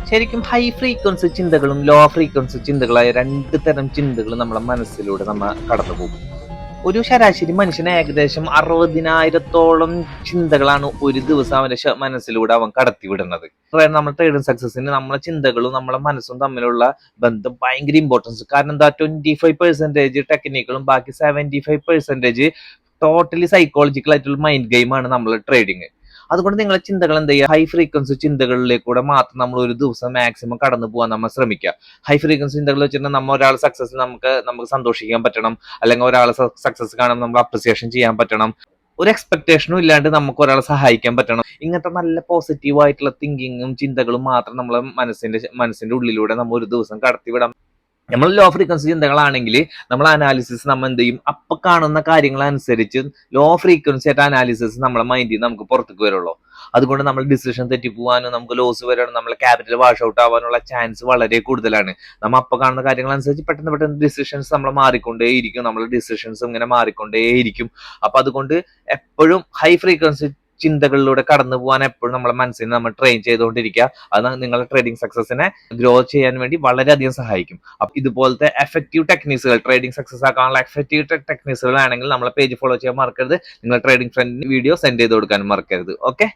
ശരിക്കും high frequency ചിന്തകളും low frequency ചിന്തകളായ രണ്ട് തരം ചിന്തകൾ നമ്മുടെ മനസ്സിലൂടെ നമ്മൾ കടന്നു പോകും. ഒരു ശരാശരി മനുഷ്യന് ഏകദേശം 60,000-ഓളം ചിന്തകളാണ് ഒരു ദിവസം അവന്റെ മനസ്സിലൂടെ അവൻ കടത്തിവിടുന്നത്. നമ്മൾ ട്രേഡിംഗ് സക്സസിന് നമ്മളെ ചിന്തകളും നമ്മളെ മനസ്സും തമ്മിലുള്ള ബന്ധം ഭയങ്കര ഇമ്പോർട്ടൻസ്. കാരണം എന്താ, 25% ടെക്നിക്കുകളും ബാക്കി 75% ടോട്ടലി സൈക്കോളജിക്കൽ ആയിട്ടുള്ള മൈൻഡ് ഗെയിമാണ് നമ്മൾ ട്രേഡിങ്. അതുകൊണ്ട് നിങ്ങളെ ചിന്തകൾ എന്ത് ചെയ്യുക, ഹൈ ഫ്രീക്വൻസി ചിന്തകളിലേക്കൂടെ മാത്രം നമ്മൾ ഒരു ദിവസം മാക്സിമം കടന്നു പോകാൻ നമ്മൾ ശ്രമിക്കുക. ഹൈ ഫ്രീക്വൻസി ചിന്തകൾ വെച്ചിട്ട് നമ്മൾ ഒരാൾ സക്സസ് നമുക്ക് സന്തോഷിക്കാൻ പറ്റണം, അല്ലെങ്കിൽ ഒരാളെ സക്സസ് കാണാൻ നമ്മൾ അപ്രിസിയേഷൻ ചെയ്യാൻ പറ്റണം, ഒരു എക്സ്പെക്ടേഷനും ഇല്ലാണ്ട് നമുക്ക് ഒരാളെ സഹായിക്കാൻ പറ്റണം. ഇങ്ങനത്തെ നല്ല പോസിറ്റീവ് ആയിട്ടുള്ള തിങ്കിങ്ങും ചിന്തകളും മാത്രം നമ്മളെ മനസ്സിന്റെ ഉള്ളിലൂടെ നമ്മൾ ഒരു ദിവസം കടത്തിവിടാം. നമ്മൾ ലോ ഫ്രീക്വൻസി ചിന്തകളാണെങ്കിൽ നമ്മൾ അനാലിസിസ് നമ്മൾ എന്ത് ചെയ്യും, അപ്പൊ കാണുന്ന കാര്യങ്ങൾ അനുസരിച്ച് ലോ ഫ്രീക്വൻസി ആയിട്ട് അനാലിസിസ് നമ്മളെ മൈൻഡിൽ നമുക്ക് പുറത്തേക്ക് വരുള്ളൂ. അതുകൊണ്ട് നമ്മൾ ഡിസിഷൻ തെറ്റിപ്പോവാനും നമുക്ക് ലോസ് വരാനും നമ്മളെ ക്യാപിറ്റൽ വാഷ് ഔട്ട് ആവാനുള്ള ചാൻസ് വളരെ കൂടുതലാണ്. നമ്മൾ അപ്പൊ കാണുന്ന കാര്യങ്ങൾ അനുസരിച്ച് പെട്ടെന്ന് ഡിസിഷൻസ് നമ്മൾ മാറിക്കൊണ്ടേയിരിക്കും, നമ്മുടെ ഡിസിഷൻസ് ഇങ്ങനെ മാറിക്കൊണ്ടേയിരിക്കും. അപ്പൊ അതുകൊണ്ട് എപ്പോഴും ഹൈ ഫ്രീക്വൻസി ചിന്തകളിലൂടെ കടന്നു പോകാൻ എപ്പോഴും നമ്മളെ മനസ്സിനെ നമ്മൾ ട്രെയിൻ ചെയ്തുകൊണ്ടിരിക്കുക. അത് നിങ്ങളുടെ ട്രേഡിംഗ് സക്സസിനെ ഗ്രോ ചെയ്യാൻ വേണ്ടി വളരെയധികം സഹായിക്കും. അപ്പൊ ഇതുപോലത്തെ എഫക്റ്റീവ് ടെക്നിക്സുകൾ, ട്രേഡിംഗ് സക്സസ് ആക്കാനുള്ള എഫക്റ്റീവ് ടെക്നിക്സുകൾ ആണെങ്കിൽ നമ്മളെ പേജ് ഫോളോ ചെയ്യാൻ മറക്കരുത്. നിങ്ങൾ ട്രേഡിംഗ് ഫ്രണ്ട് വീഡിയോ സെൻഡ് ചെയ്ത് കൊടുക്കാനും മറക്കരുത്. ഓക്കെ.